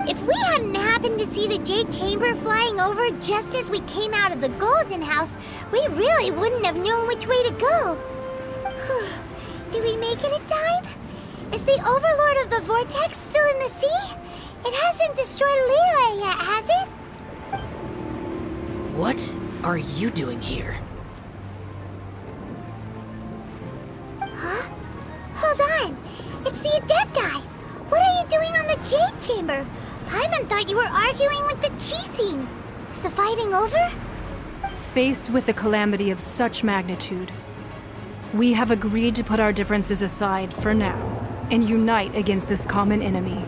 If we hadn't happened to see the Jade Chamber flying over just as we came out of the Golden House, we really wouldn't have known which way to go. Did we make it in time? Is the Overlord of the Vortex still in the sea? It hasn't destroyed Liyue yet, has it? What are you doing here? Huh? Hold on. It's the Adepti. What are you doing on the Jade Chamber? Paimon thought you were arguing with the Chising. Is the fighting over? Faced with a calamity of such magnitude, we have agreed to put our differences aside for now and unite against this common enemy.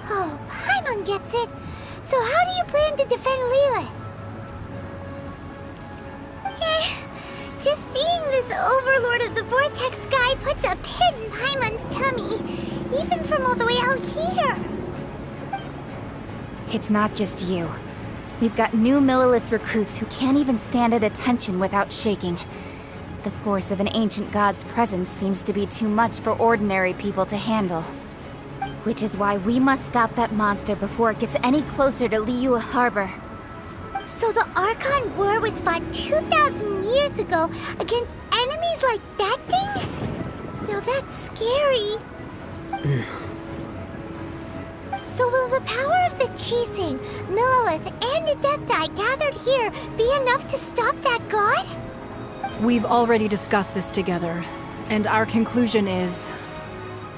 Oh, Paimon gets it. So how do you plan to defend Liyue? Just seeing this Overlord of the Vortex guy puts a pit in Paimon's tummy, even from all the way out here. It's not just you. We've got new Millilith recruits who can't even stand at attention without shaking. The force of an ancient god's presence seems to be too much for ordinary people to handle. Which is why we must stop that monster before it gets any closer to Liyue Harbor. So the Archon War was fought 2,000 years ago against enemies like that thing? Now that's scary. So will the power of the Chising, Millilith, and Adepti gathered here be enough to stop that god? We've already discussed this together, and our conclusion is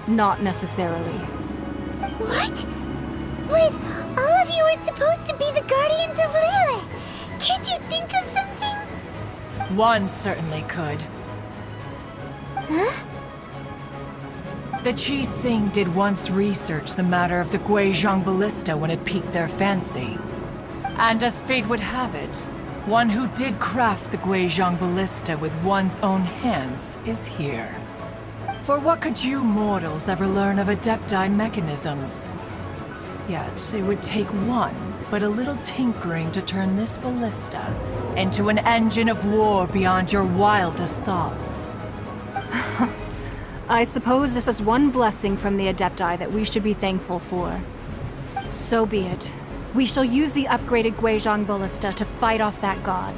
not necessarily. What? But all of you are supposed to be the guardians of Liyue. Can't you think of something? One certainly could. Huh? The Chising did once research the matter of the Guizhong Ballista when it piqued their fancy. And as fate would have it, one who did craft the Guizhong Ballista with one's own hands is here. For what could you mortals ever learn of Adepti mechanisms? Yet, it would take but a little tinkering to turn this ballista into an engine of war beyond your wildest thoughts. I suppose this is one blessing from the Adepti that we should be thankful for. So be it. We shall use the upgraded Guizhong Ballista to fight off that god.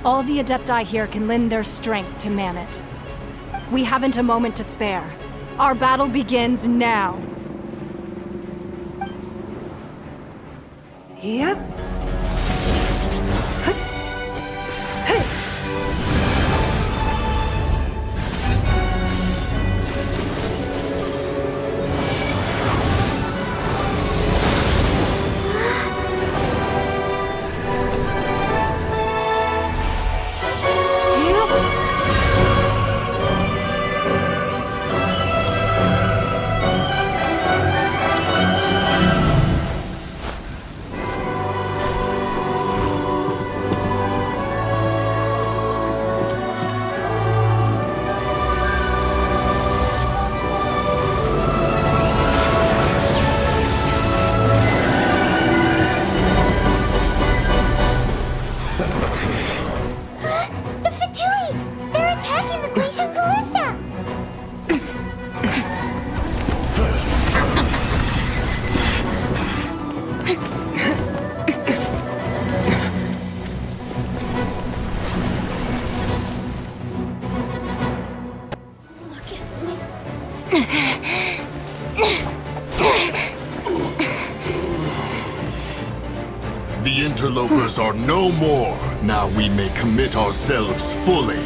All the Adepti here can lend their strength to man it. We haven't a moment to spare. Our battle begins now. Yep. The interlopers are no more. Now we may commit ourselves fully.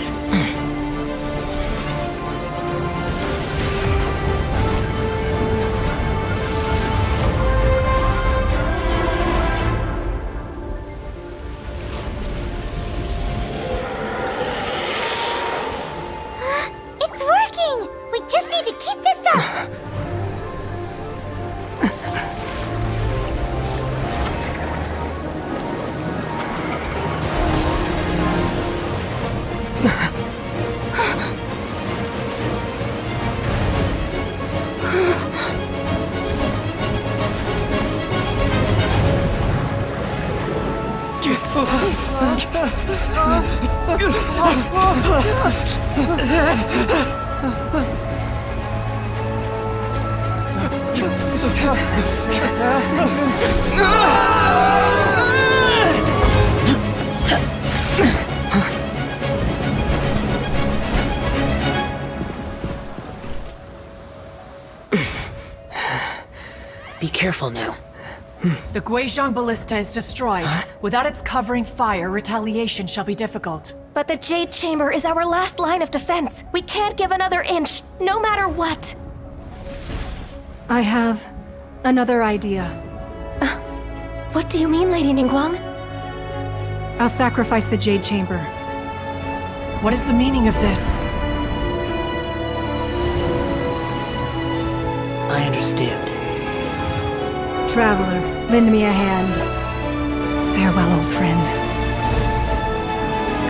It's working! We just need to keep this up! Be careful now. The Guizhong Ballista is destroyed. Without its covering fire, retaliation shall be difficult. But the Jade Chamber is our last line of defense. We can't give another inch, no matter what. I have another idea. What do you mean, Lady Ningguang? I'll sacrifice the Jade Chamber. What is the meaning of this? I understand. Traveler, lend me a hand. Farewell, old friend.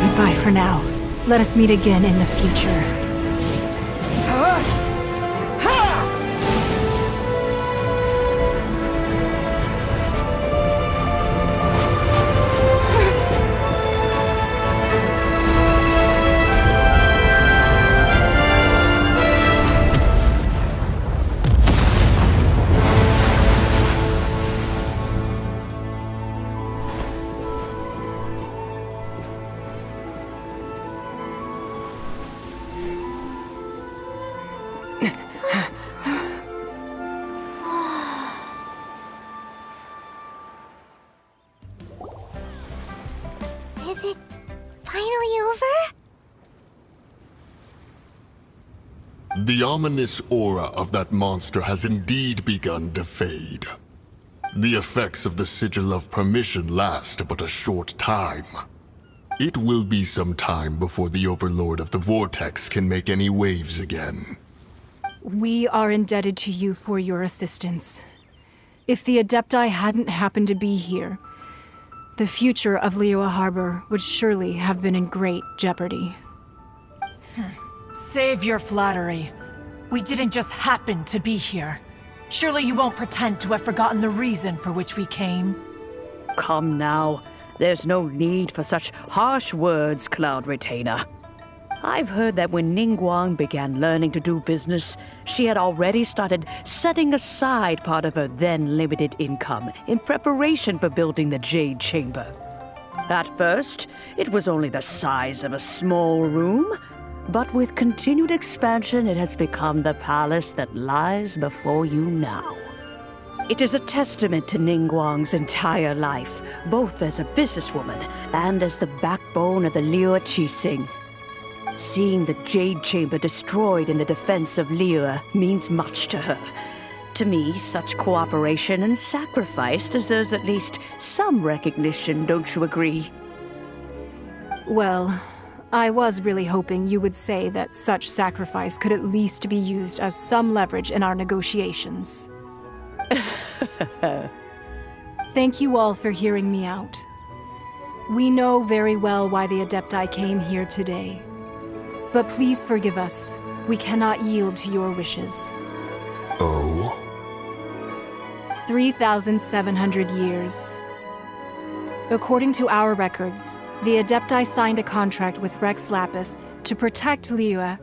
Goodbye for now. Let us meet again in the future. Is it finally over? The ominous aura of that monster has indeed begun to fade. The effects of the Sigil of Permission last but a short time. It will be some time before the Overlord of the Vortex can make any waves again. We are indebted to you for your assistance. If the Adepti hadn't happened to be here, the future of Liyue Harbor would surely have been in great jeopardy. Save your flattery. We didn't just happen to be here. Surely you won't pretend to have forgotten the reason for which we came. Come now. There's no need for such harsh words, Cloud Retainer. I've heard that when Ningguang began learning to do business, she had already started setting aside part of her then limited income in preparation for building the Jade Chamber. At first, it was only the size of a small room, but with continued expansion, it has become the palace that lies before you now. It is a testament to Ningguang's entire life, both as a businesswoman and as the backbone of the Liyue Qixing. Seeing the Jade Chamber destroyed in the defense of Liyue means much to her. To me, such cooperation and sacrifice deserves at least some recognition, don't you agree? Well, I was really hoping you would say that such sacrifice could at least be used as some leverage in our negotiations. Thank you all for hearing me out. We know very well why the Adepti came here today. But please forgive us. We cannot yield to your wishes. Oh? 3,700 years. According to our records, the Adepti signed a contract with Rex Lapis to protect Liyue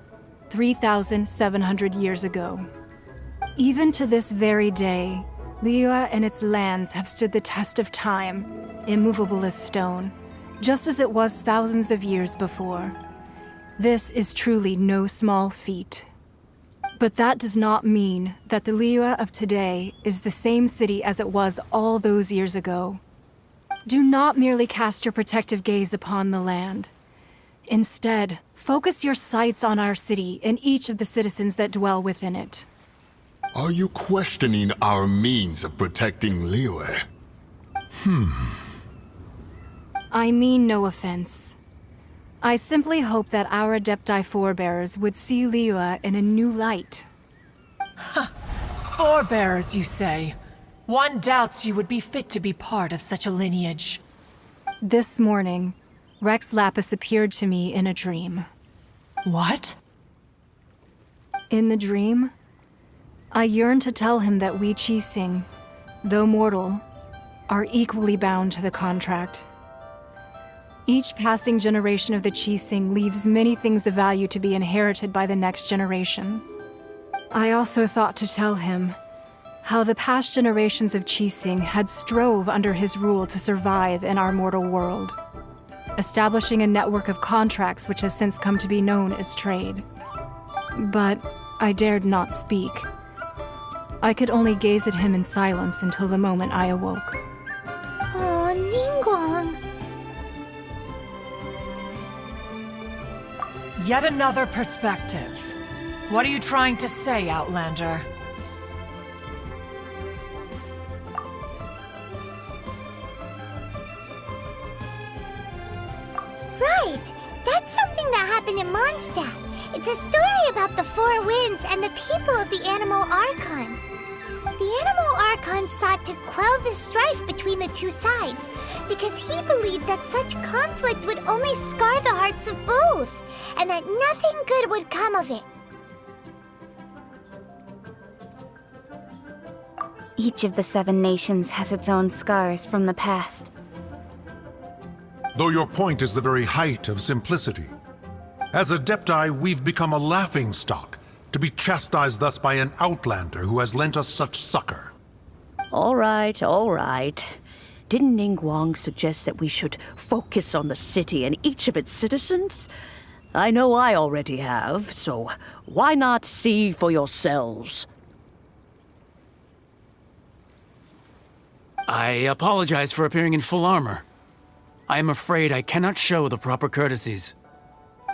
3,700 years ago. Even to this very day, Liyue and its lands have stood the test of time, immovable as stone, just as it was thousands of years before. This is truly no small feat. But that does not mean that the Liyue of today is the same city as it was all those years ago. Do not merely cast your protective gaze upon the land. Instead, focus your sights on our city and each of the citizens that dwell within it. Are you questioning our means of protecting Liyue? I mean no offense. I simply hope that our Adepti forebears would see Liyue in a new light. Forebearers, you say? One doubts you would be fit to be part of such a lineage. This morning, Rex Lapis appeared to me in a dream. What? In the dream, I yearned to tell him that we Qixing, though mortal, are equally bound to the contract. Each passing generation of the Qixing leaves many things of value to be inherited by the next generation. I also thought to tell him How the past generations of Qixing had strove under his rule to survive in our mortal world, establishing a network of contracts which has since come to be known as trade. But I dared not speak. I could only gaze at him in silence until the moment I awoke. Oh, Ningguang. Yet another perspective. What are you trying to say, Outlander? Right! That's something that happened in Mondstadt. It's a story about the four winds and the people of the Animal Archon. The Animal Archon sought to quell the strife between the two sides, because he believed that such conflict would only scar the hearts of both, and that nothing good would come of it. Each of the 7 nations has its own scars from the past. Though your point is the very height of simplicity. As Adepti, we've become a laughingstock, to be chastised thus by an outlander who has lent us such succor. All right, all right. Didn't Ningguang suggest that we should focus on the city and each of its citizens? I know I already have, so why not see for yourselves? I apologize for appearing in full armor. I am afraid I cannot show the proper courtesies.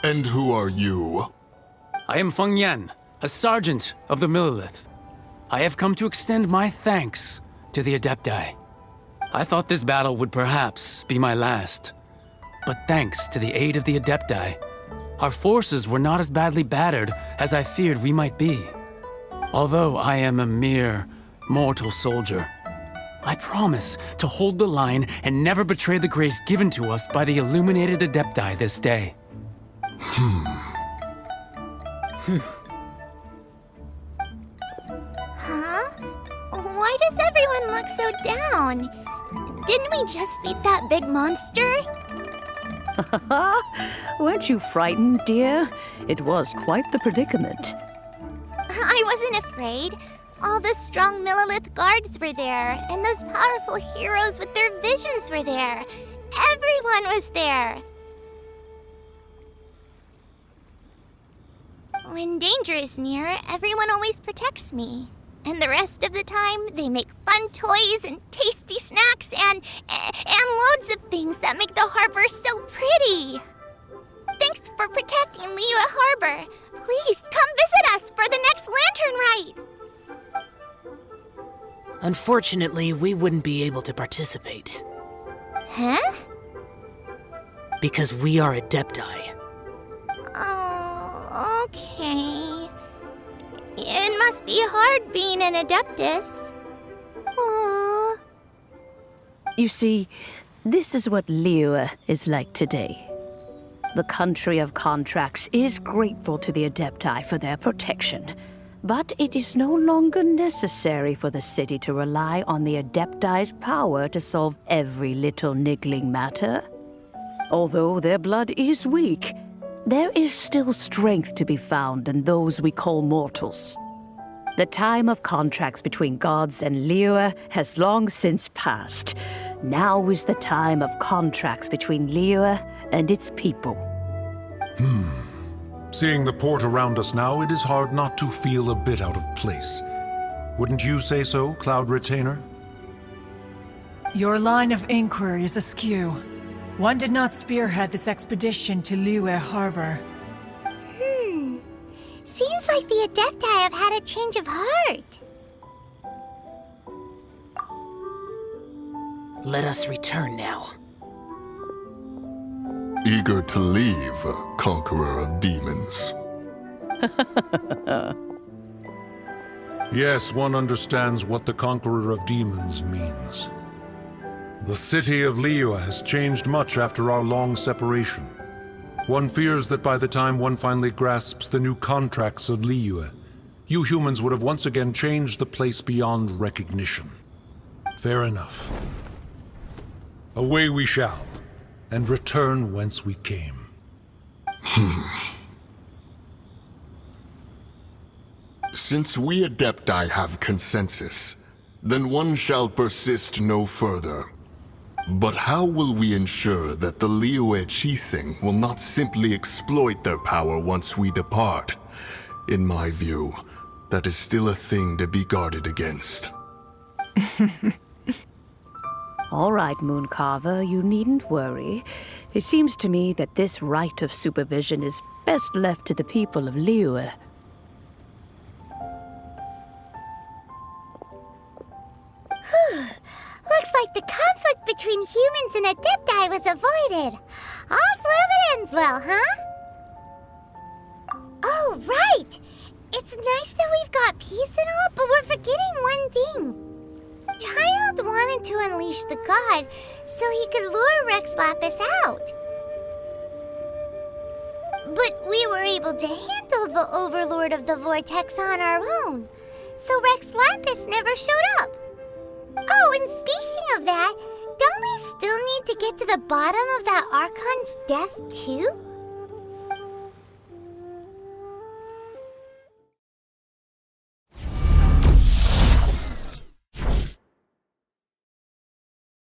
And who are you? I am Feng Yan, a sergeant of the Millelith. I have come to extend my thanks to the Adepti. I thought this battle would perhaps be my last. But thanks to the aid of the Adepti, our forces were not as badly battered as I feared we might be. Although I am a mere mortal soldier, I promise to hold the line and never betray the grace given to us by the illuminated Adepti this day. Huh? Why does everyone look so down? Didn't we just beat that big monster? Weren't you frightened, dear? It was quite the predicament. I wasn't afraid. All the strong Millelith guards were there, and those powerful heroes with their visions were there. Everyone was there. When danger is near, everyone always protects me. And the rest of the time, they make fun toys and tasty snacks and loads of things that make the harbor so pretty. Thanks for protecting Liyue Harbor. Please come visit us for the next lantern rite. Unfortunately, we wouldn't be able to participate. Huh? Because we are Adepti. Oh, okay. It must be hard being an Adeptus. Aww. You see, this is what Liyue is like today. The country of contracts is grateful to the Adepti for their protection, but it is no longer necessary for the city to rely on the Adepti's power to solve every little niggling matter. Although their blood is weak, there is still strength to be found in those we call mortals. The time of contracts between gods and Liyue has long since passed. Now is the time of contracts between Liyue and its people. Seeing the port around us now, it is hard not to feel a bit out of place. Wouldn't you say so, Cloud Retainer? Your line of inquiry is askew. One did not spearhead this expedition to Liyue Harbor. Seems like the Adepti have had a change of heart. Let us return now. Eager to leave, conqueror of demons. Yes, one understands what the Conqueror of Demons means. The city of Liyue has changed much after our long separation. One fears that by the time one finally grasps the new contracts of Liyue, you humans would have once again changed the place beyond recognition. Fair enough. Away we shall, and return whence we came. Since we Adepti have consensus, then one shall persist no further. But how will we ensure that the Liyue Qixing will not simply exploit their power once we depart? In my view, that is still a thing to be guarded against. All right, Mooncarver, you needn't worry. It seems to me that this right of supervision is best left to the people of Liyue. Looks like the conflict between humans and Adepti was avoided. All's well that ends well, huh? Oh, right! It's nice that we've got peace and all, but we're forgetting one thing. Child wanted to unleash the god so he could lure Rex Lapis out. But we were able to handle the Overlord of the Vortex on our own, so Rex Lapis never showed up. Oh, and speaking of that, don't we still need to get to the bottom of that Archon's death too?